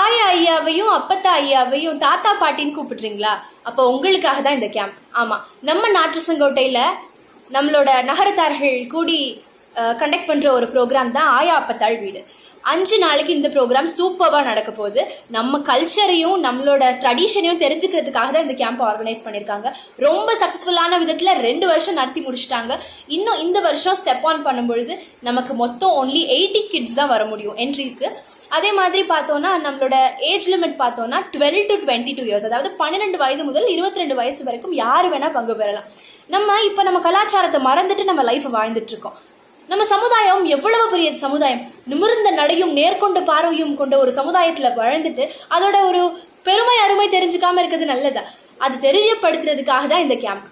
ஆயா ஐயாவையும் அப்பத்தா ஐயாவையும் தாத்தா பாட்டின்னு கூப்பிடுறீங்களா? அப்போ உங்களுக்காக தான் இந்த கேம்ப். ஆமாம், நம்ம நாற்றசங்கோட்டையில் நம்மளோட நகரத்தார்கள் கூடி கண்டக்ட் பண்ணுற ஒரு ப்ரோக்ராம் தான் ஆயா அப்பத்தாள் வீடு. 5 நாளைக்கு இந்த ப்ரோக்ராம் சூப்பராக நடக்க போகுது. நம்ம கல்ச்சரையும் நம்மளோட ட்ரெடிஷனையும் தெரிஞ்சுக்கிறதுக்காக தான் இந்த கேம்ப் ஆர்கனைஸ் பண்ணியிருக்காங்க. ரொம்ப சக்ஸஸ்ஃபுல்லான விதத்தில் 2 வருஷம் நடத்தி முடிச்சிட்டாங்க. இன்னும் இந்த வருஷம் ஸ்டெப் ஆன் பண்ணும்பொழுது நமக்கு மொத்தம் only 80 கிட்ஸ் தான் வர முடியும் என்ட்ரிக்கு. அதே மாதிரி பார்த்தோன்னா நம்மளோட ஏஜ் லிமிட் பார்த்தோன்னா 12 to 22 இயர்ஸ், அதாவது 12 வயது முதல் 22 வயசு வரைக்கும் யார் வேணால் பங்கு பெறலாம். நம்ம கலாச்சாரத்தை மறந்துட்டு நம்ம லைஃப்பை வாழ்ந்துட்டு இருக்கோம். நம்ம சமுதாயம் எவ்வளவு பெரிய சமுதாயம், நிமிர்ந்த நடையும் நேர்கொண்ட பார்வையும் கொண்ட ஒரு சமுதாயத்துல வாழ்ந்துட்டு அதோட ஒரு பெருமை அருமை தெரிஞ்சுக்காம இருக்கிறது நல்லதா? அது தெரியப்படுத்துறதுக்காக தான் இந்த கேம்ப்.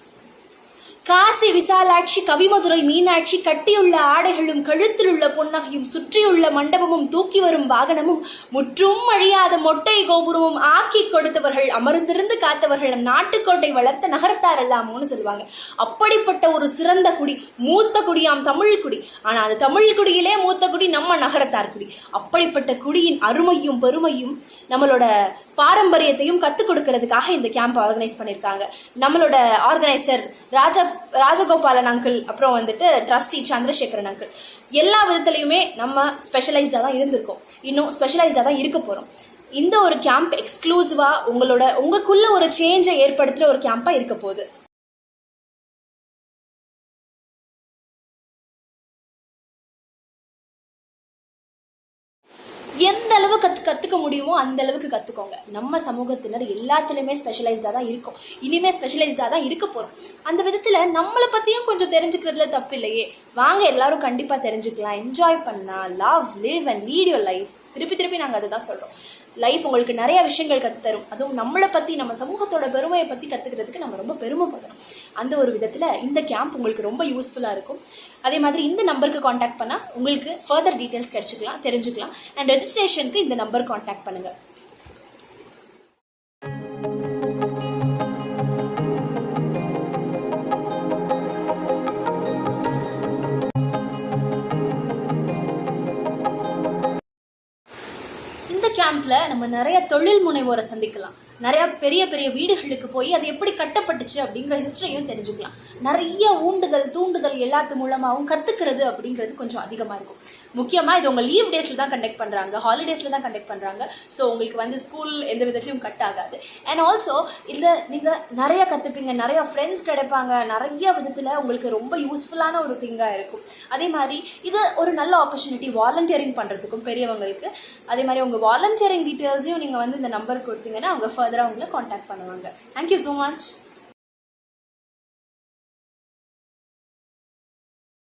காசி விசாலாட்சி கவிமதுரை மீனாட்சி கட்டியுள்ள ஆடைகளும் கழுத்தில் உள்ள பொன்னகையும் சுற்றியுள்ள மண்டபமும் தூக்கி வரும் வாகனமும் முற்றும் அழியாத மொட்டை கோபுரமும் ஆக்கி கொடுத்தவர்கள், அமர்ந்திருந்து காத்தவர்கள், நாட்டுக்கோட்டை வளர்த்த நகரத்தார் எல்லாமோன்னு சொல்லுவாங்க. அப்படிப்பட்ட ஒரு சிறந்த குடி, மூத்த குடியாம் தமிழ் குடி. ஆனா அது தமிழ் குடியிலே மூத்த குடி நம்ம நகரத்தார் குடி. அப்படிப்பட்ட குடியின் அருமையும் பெருமையும் நம்மளோட பாரம்பரியத்தையும் கற்றுக் கொடுக்கறதுக்காக இந்த கேம்ப் ஆர்கனைஸ் பண்ணியிருக்காங்க. நம்மளோட ஆர்கனைசர் ராஜகோபாலன் அங்கிள், அப்புறம் வந்துட்டு ட்ரஸ்டி சந்திரசேகரன் அங்கிள், எல்லா விதத்துலையுமே நம்ம ஸ்பெஷலைஸ்டாக தான் இருந்திருக்கோம், இன்னும் ஸ்பெஷலைஸ்டாக தான் இருக்க போகிறோம். இந்த ஒரு கேம்ப் எக்ஸ்க்ளூசிவாக உங்களுக்குள்ள ஒரு சேஞ்சை ஏற்படுத்துகிற ஒரு கேம்பாக இருக்க போகுது. எந்த அளவு கற்றுக்க முடியுமோ அந்த அளவுக்கு கற்றுக்கோங்க. நம்ம சமூகத்தினர் எல்லாத்துலேயுமே ஸ்பெஷலைஸ்டாக தான் இருக்கும், இனிமேல் ஸ்பெஷலைஸ்டாக தான் இருக்க போகிறோம். அந்த விதத்தில் நம்மளை பற்றியும் கொஞ்சம் தெரிஞ்சுக்கிறதுல தப்பு இல்லையே. வாங்க எல்லாரும் கண்டிப்பாக தெரிஞ்சுக்கலாம், என்ஜாய் பண்ணலாம், love, live and lead your life. திருப்பி நாங்கள் அதை தான் சொல்கிறோம். லைஃப் உங்களுக்கு நிறைய விஷயங்கள் கற்றுத்தரும். அதுவும் நம்மளை பற்றி, நம்ம சமூகத்தோட பெருமையை பற்றி கற்றுக்கிறதுக்கு நம்ம ரொம்ப பெருமைப்படுறோம். அந்த ஒரு விதத்தில் இந்த கேம்ப் உங்களுக்கு ரொம்ப யூஸ்ஃபுல்லாக இருக்கும். அதே மாதிரி இந்த நம்பருக்கு காண்டாக்ட் பண்ணால் உங்களுக்கு ஃபர்தர் டீட்டெயில்ஸ் தெரிஞ்சுக்கலாம். அண்ட் ரெஜிஸ்ட்ரேஷனுக்கு இந்த நம்பர் காண்டாக்ட் பண்ணுங்கள். இந்த கேம்ப்ல நம்ம நிறைய தொழில் முனைவோரை சந்திக்கலாம். நிறைய பெரிய பெரிய வீடுகளுக்கு போய் அது எப்படி கட்டப்பட்டுச்சு அப்படிங்கிற ஹிஸ்டரியும் தெரிஞ்சுக்கலாம். நிறைய தூண்டுதல் எல்லாத்து மூலமாகவும் கற்றுக்கிறது அப்படிங்கிறது கொஞ்சம் அதிகமாக இருக்கும். முக்கியமாக இது உங்கள் லீவ் டேஸில் தான் கண்டக்ட் பண்ணுறாங்க, ஹாலிடேஸில் தான் கண்டக்ட் பண்ணுறாங்க. ஸோ உங்களுக்கு ஸ்கூல் எந்த விதத்துலையும் கட் ஆகாது. அண்ட் ஆல்சோ இதில் நீங்கள் நிறைய கற்றுப்பீங்க, நிறைய ஃப்ரெண்ட்ஸ் கிடைப்பாங்க, நிறைய விதத்தில் உங்களுக்கு ரொம்ப யூஸ்ஃபுல்லான ஒரு திங்காக இருக்கும். அதே மாதிரி இது ஒரு நல்ல ஆப்பர்ச்சுனிட்டி வாலண்டியரிங் பண்ணுறதுக்கும் பெரியவங்களுக்கு. அதே மாதிரி உங்கள் வாலண்டியரிங் டீட்டெயில்ஸையும் நீங்கள் இந்த நம்பருக்கு கொடுத்தீங்கன்னா அவங்க ஃபர்தராக உங்களை காண்டாக்ட் பண்ணுவாங்க. Thank you so much.